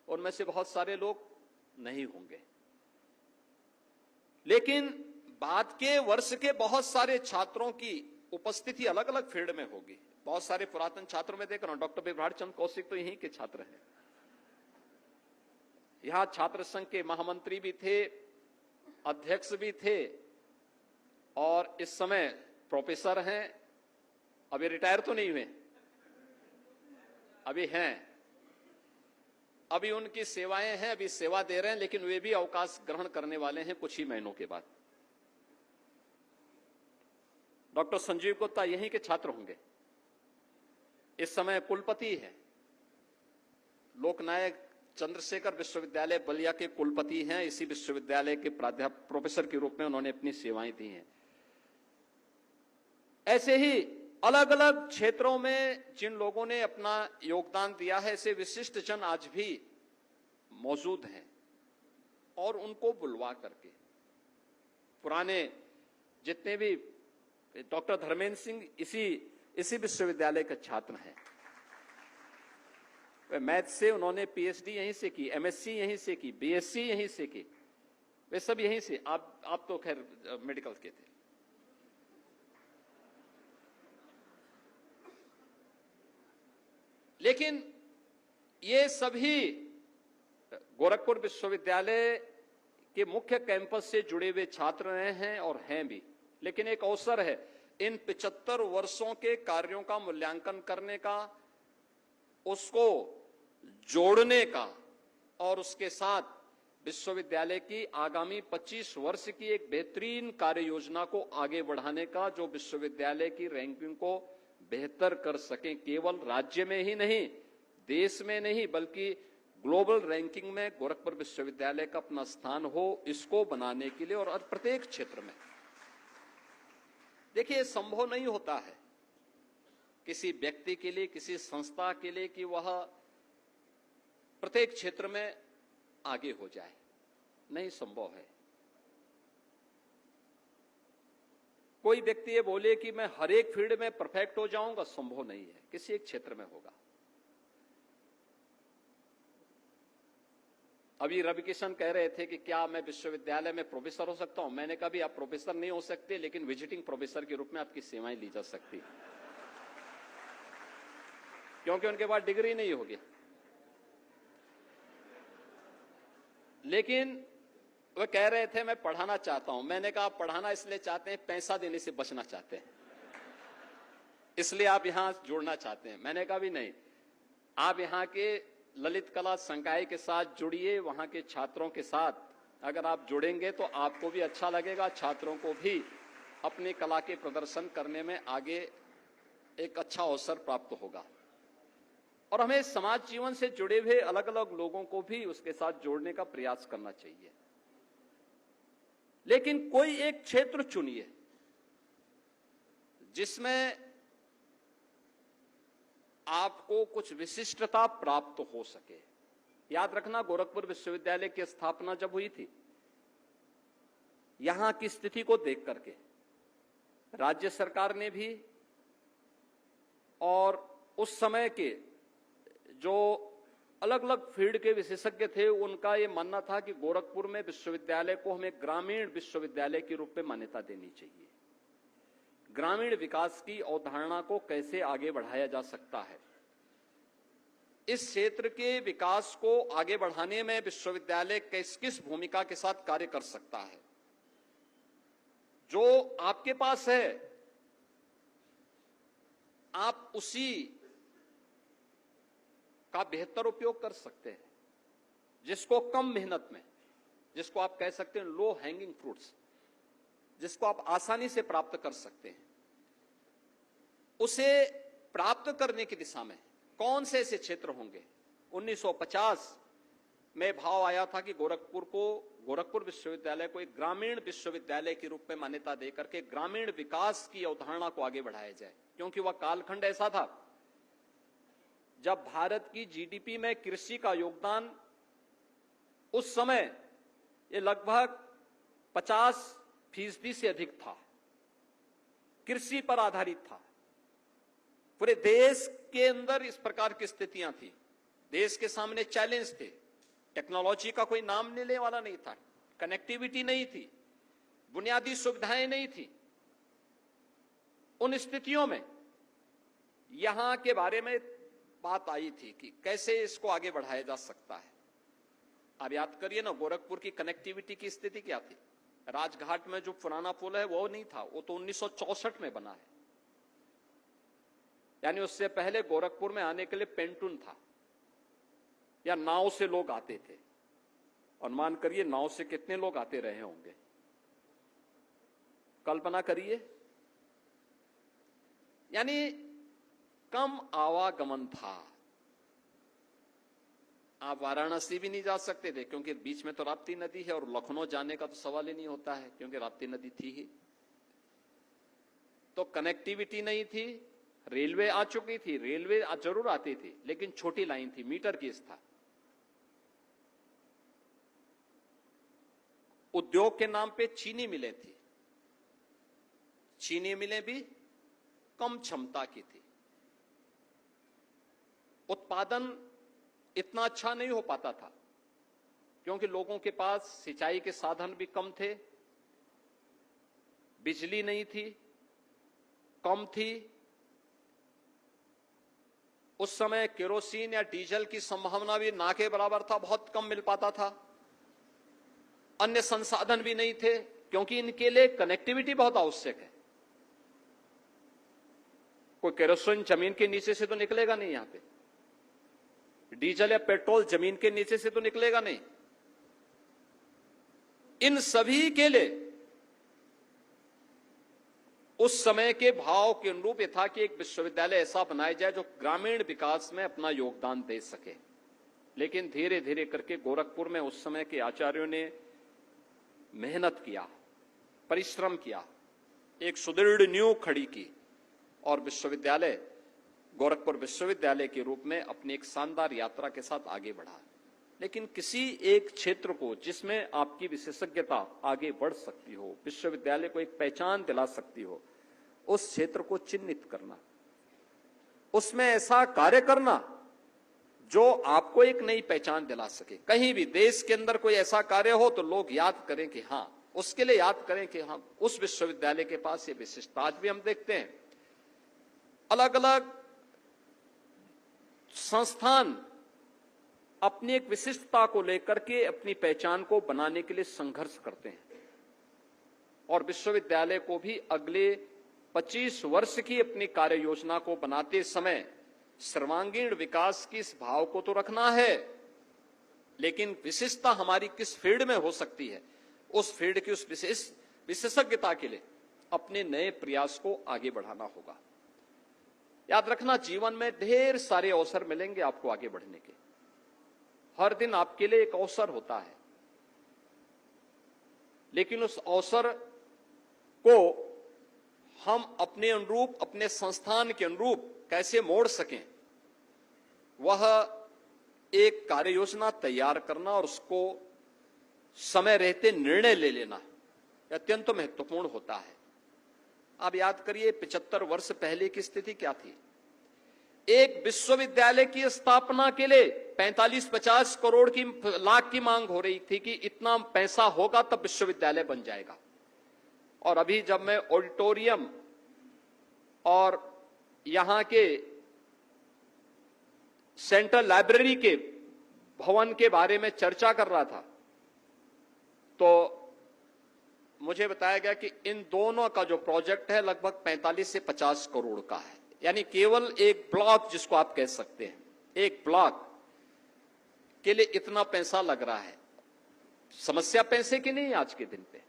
उनमें से बहुत सारे लोग नहीं होंगे, लेकिन बाद के वर्ष के बहुत सारे छात्रों की उपस्थिति अलग अलग फील्ड में होगी। बहुत सारे पुरातन छात्रों में देख रहा हूं, डॉक्टर बिभ्राट चंद्र कौशिक तो यहीं के छात्र हैं। यहां छात्र संघ के महामंत्री भी थे, अध्यक्ष भी थे, और इस समय प्रोफेसर हैं। अभी रिटायर तो नहीं हुए, अभी हैं, अभी उनकी सेवाएं हैं, अभी सेवा दे रहे हैं, लेकिन वे भी अवकाश ग्रहण करने वाले हैं कुछ ही महीनों के बाद। डॉक्टर संजीव गुप्ता यहीं के छात्र होंगे, इस समय कुलपति हैं। लोकनायक चंद्रशेखर विश्वविद्यालय बलिया के कुलपति हैं। इसी विश्वविद्यालय के प्राध्यापक प्रोफेसर के रूप में उन्होंने अपनी सेवाएं दी हैं। ऐसे ही अलग अलग क्षेत्रों में जिन लोगों ने अपना योगदान दिया है, ऐसे विशिष्ट जन आज भी मौजूद हैं, और उनको बुलवा करके पुराने जितने भी, डॉक्टर धर्मेंद्र सिंह इसी विश्वविद्यालय के छात्र हैं। मैथ से उन्होंने पीएचडी यहीं से की, एमएससी यहीं से की, बीएससी यहीं से की, वे सब यहीं से। आप तो खैर मेडिकल के थे। लेकिन ये सभी गोरखपुर विश्वविद्यालय के मुख्य कैंपस से जुड़े हुए छात्र रहे हैं और हैं भी। लेकिन एक अवसर है इन 75 वर्षों के कार्यों का मूल्यांकन करने का, उसको जोड़ने का, और उसके साथ विश्वविद्यालय की आगामी 25 वर्ष की एक बेहतरीन कार्य योजना को आगे बढ़ाने का, जो विश्वविद्यालय की रैंकिंग को बेहतर कर सके। केवल राज्य में ही नहीं, देश में नहीं, बल्कि ग्लोबल रैंकिंग में गोरखपुर विश्वविद्यालय का अपना स्थान हो, इसको बनाने के लिए। और प्रत्येक क्षेत्र में देखिए, संभव नहीं होता है किसी व्यक्ति के लिए, किसी संस्था के लिए कि वह प्रत्येक क्षेत्र में आगे हो जाए, नहीं संभव है। कोई व्यक्ति ये बोले कि मैं हर एक फील्ड में परफेक्ट हो जाऊंगा, संभव नहीं है, किसी एक क्षेत्र में होगा। अभी रविकिशन कह रहे थे कि क्या मैं विश्वविद्यालय में प्रोफेसर हो सकता हूं। मैंने कहा भी आप प्रोफेसर नहीं हो सकते, लेकिन विजिटिंग प्रोफेसर के रूप में आपकी सेवाएं ली जा सकती, क्योंकि उनके पास डिग्री नहीं होगी। लेकिन वह कह रहे थे मैं पढ़ाना चाहता हूं। मैंने कहा आप पढ़ाना इसलिए चाहते हैं, पैसा देने से बचना चाहते हैं, इसलिए आप यहां जुड़ना चाहते हैं। मैंने कहा भी नहीं, आप यहां के ललित कला संकाय के साथ जुड़िए, वहां के छात्रों के साथ अगर आप जुड़ेंगे तो आपको भी अच्छा लगेगा, छात्रों को भी अपनी कला के प्रदर्शन करने में आगे एक अच्छा अवसर प्राप्त होगा। और हमें समाज जीवन से जुड़े हुए अलग अलग लोगों को भी उसके साथ जोड़ने का प्रयास करना चाहिए। लेकिन कोई एक क्षेत्र चुनिए जिसमें आपको कुछ विशिष्टता प्राप्त हो सके। याद रखना, गोरखपुर विश्वविद्यालय की स्थापना जब हुई थी, यहां की स्थिति को देख करके राज्य सरकार ने भी और उस समय के जो अलग अलग फील्ड के विशेषज्ञ थे, उनका यह मानना था कि गोरखपुर में विश्वविद्यालय को हमें ग्रामीण विश्वविद्यालय के रूप में मान्यता देनी चाहिए। ग्रामीण विकास की अवधारणा को कैसे आगे बढ़ाया जा सकता है, इस क्षेत्र के विकास को आगे बढ़ाने में विश्वविद्यालय किस किस भूमिका के साथ कार्य कर सकता है। जो आपके पास है आप उसी का बेहतर उपयोग कर सकते हैं, जिसको कम मेहनत में, जिसको आप कह सकते हैं लो हैंगिंग फ्रूट्स, जिसको आप आसानी से प्राप्त कर सकते हैं, उसे प्राप्त करने की दिशा में कौन से ऐसे क्षेत्र होंगे। 1950 में भाव आया था कि गोरखपुर विश्वविद्यालय को एक ग्रामीण विश्वविद्यालय के रूप में मान्यता देकर के ग्रामीण विकास की अवधारणा को आगे बढ़ाया जाए, क्योंकि वह कालखंड ऐसा था जब भारत की जीडीपी में कृषि का योगदान उस समय ये लगभग 50% से अधिक था, कृषि पर आधारित था। पूरे देश के अंदर इस प्रकार की स्थितियां थी, देश के सामने चैलेंज थे, टेक्नोलॉजी का कोई नाम लेने वाला नहीं था, कनेक्टिविटी नहीं थी, बुनियादी सुविधाएं नहीं थी। उन स्थितियों में यहां के बारे में बात आई थी कि कैसे इसको आगे बढ़ाया जा सकता है। आप याद करिए ना, गोरखपुर की कनेक्टिविटी की स्थिति क्या थी। राजघाट में जो पुराना पुल है वो नहीं था, वो तो 1964 में बना है। यानी उससे पहले गोरखपुर में आने के लिए पेंटून था या नाव से लोग आते थे। अनुमान करिए नाव से कितने लोग आते रहे होंगे, कल्पना करिए। यानी कम आवागमन था। आप वाराणसी भी नहीं जा सकते थे क्योंकि बीच में तो राप्ती नदी है, और लखनऊ जाने का तो सवाल ही नहीं होता है क्योंकि राप्ती नदी थी ही। तो कनेक्टिविटी नहीं थी। रेलवे आ चुकी थी, रेलवे जरूर आती थी लेकिन छोटी लाइन थी, मीटर गेज था। उद्योग के नाम पे चीनी मिलें थी, चीनी मिलें भी कम क्षमता की थी। उत्पादन इतना अच्छा नहीं हो पाता था क्योंकि लोगों के पास सिंचाई के साधन भी कम थे, बिजली नहीं थी, कम थी। उस समय केरोसिन या डीजल की संभावना भी ना के बराबर था, बहुत कम मिल पाता था। अन्य संसाधन भी नहीं थे क्योंकि इनके लिए कनेक्टिविटी बहुत आवश्यक है। कोई केरोसिन जमीन के नीचे से तो निकलेगा नहीं, यहां पे डीजल या पेट्रोल जमीन के नीचे से तो निकलेगा नहीं। इन सभी के लिए उस समय के भाव के अनुरूप यह था कि एक विश्वविद्यालय ऐसा बनाया जाए जो ग्रामीण विकास में अपना योगदान दे सके। लेकिन धीरे धीरे करके गोरखपुर में उस समय के आचार्यों ने मेहनत किया, परिश्रम किया, एक सुदृढ़ नींव खड़ी की और विश्वविद्यालय गोरखपुर विश्वविद्यालय के रूप में अपनी एक शानदार यात्रा के साथ आगे बढ़ा। लेकिन किसी एक क्षेत्र को जिसमें आपकी विशेषज्ञता आगे बढ़ सकती हो, विश्वविद्यालय को एक पहचान दिला सकती हो, उस क्षेत्र को चिन्हित करना, उसमें ऐसा कार्य करना जो आपको एक नई पहचान दिला सके। कहीं भी देश के अंदर कोई ऐसा कार्य हो तो लोग याद करें कि हां, उसके लिए याद करें कि हां, उस विश्वविद्यालय के पास ये विशिष्टता। आज भी हम देखते हैं अलग अलग संस्थान अपनी एक विशिष्टता को लेकर के अपनी पहचान को बनाने के लिए संघर्ष करते हैं, और विश्वविद्यालय को भी अगले 25 वर्ष की अपनी कार्य योजना को बनाते समय सर्वांगीण विकास की इस भाव को तो रखना है, लेकिन विशिष्टता हमारी किस फील्ड में हो सकती है, उस फील्ड की उस विशेषज्ञता के लिए अपने नए प्रयास को आगे बढ़ाना होगा। याद रखना, जीवन में ढेर सारे अवसर मिलेंगे आपको आगे बढ़ने के। हर दिन आपके लिए एक अवसर होता है, लेकिन उस अवसर को हम अपने अनुरूप, अपने संस्थान के अनुरूप कैसे मोड़ सकें, वह एक कार्य योजना तैयार करना और उसको समय रहते निर्णय ले लेना अत्यंत महत्वपूर्ण होता है। आप याद करिए 75 वर्ष पहले की स्थिति क्या थी। एक विश्वविद्यालय की स्थापना के लिए 45-50 करोड़ की लाख की मांग हो रही थी कि इतना पैसा होगा तब विश्वविद्यालय बन जाएगा। और अभी जब मैं ऑडिटोरियम और यहां के सेंट्रल लाइब्रेरी के भवन के बारे में चर्चा कर रहा था तो मुझे बताया गया कि इन दोनों का जो प्रोजेक्ट है लगभग 45 से 50 करोड़ का है। यानी केवल एक ब्लॉक, जिसको आप कह सकते हैं, एक ब्लॉक के लिए इतना पैसा लग रहा है। समस्या पैसे की नहीं आज के दिन पे,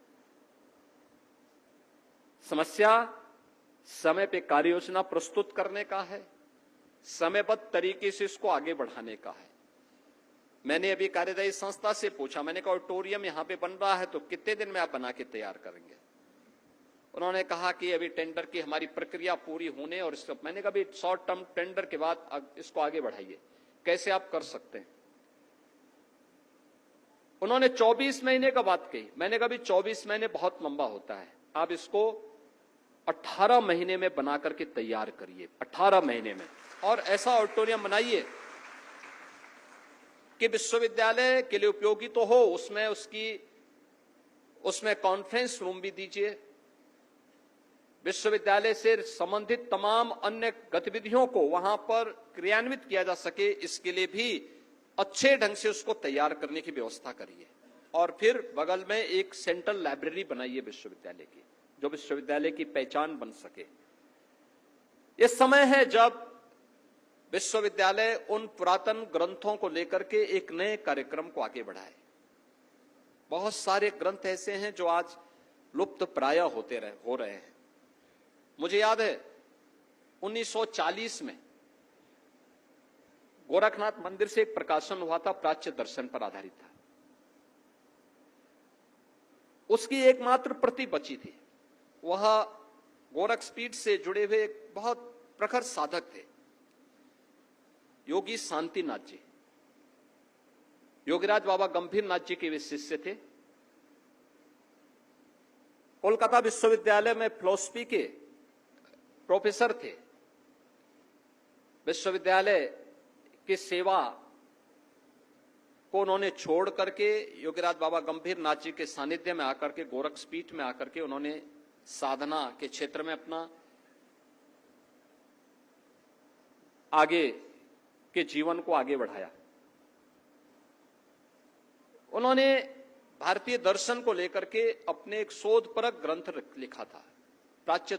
समस्या समय पे कार्य योजना प्रस्तुत करने का है, समयबद्ध तरीके से इसको आगे बढ़ाने का है। मैंने अभी कार्यदायी संस्था से पूछा, मैंने कहा ऑडिटोरियम यहां पे बन रहा है तो कितने दिन में आप बना के तैयार करेंगे। उन्होंने कहा कि अभी टेंडर की हमारी प्रक्रिया पूरी होने और इसको, मैंने कहा शॉर्ट टर्म टेंडर के बाद इसको आगे बढ़ाइए, कैसे आप कर सकते हैं। उन्होंने 24 महीने का बात कही। मैंने कहा 24 महीने बहुत लंबा होता है, आप इसको 18 महीने में बना करके तैयार करिए, 18 महीने में, और ऐसा ऑडिटोरियम बनाइए कि विश्वविद्यालय के लिए उपयोगी तो हो, उसमें कॉन्फ्रेंस रूम भी दीजिए। विश्वविद्यालय से संबंधित तमाम अन्य गतिविधियों को वहां पर क्रियान्वित किया जा सके, इसके लिए भी अच्छे ढंग से उसको तैयार करने की व्यवस्था करिए। और फिर बगल में एक सेंट्रल लाइब्रेरी बनाइए विश्वविद्यालय की, जो विश्वविद्यालय की पहचान बन सके। यह समय है जब विश्वविद्यालय उन पुरातन ग्रंथों को लेकर के एक नए कार्यक्रम को आगे बढ़ाए। बहुत सारे ग्रंथ ऐसे हैं जो आज लुप्त प्राय हो रहे हैं। मुझे याद है 1940 में गोरखनाथ मंदिर से एक प्रकाशन हुआ था, प्राच्य दर्शन पर आधारित था। उसकी एकमात्र प्रति बची थी। वह गोरखपीठ से जुड़े हुए एक बहुत प्रखर साधक थे, योगी शांतिनाथ जी। योगीराज बाबा गंभीरनाथ जी के वे शिष्य थे। कोलकाता विश्वविद्यालय में फिलॉसफी के प्रोफेसर थे। विश्वविद्यालय की सेवा को उन्होंने छोड़ करके योगीराज बाबा गंभीरनाथ जी के सानिध्य में आकर के, गोरखपीठ में आकर के उन्होंने साधना के क्षेत्र में अपना आगे के जीवन को आगे बढ़ाया। उन्होंने भारतीय दर्शन को लेकर के अपने एक शोधपरक ग्रंथ लिखा था, प्राच्य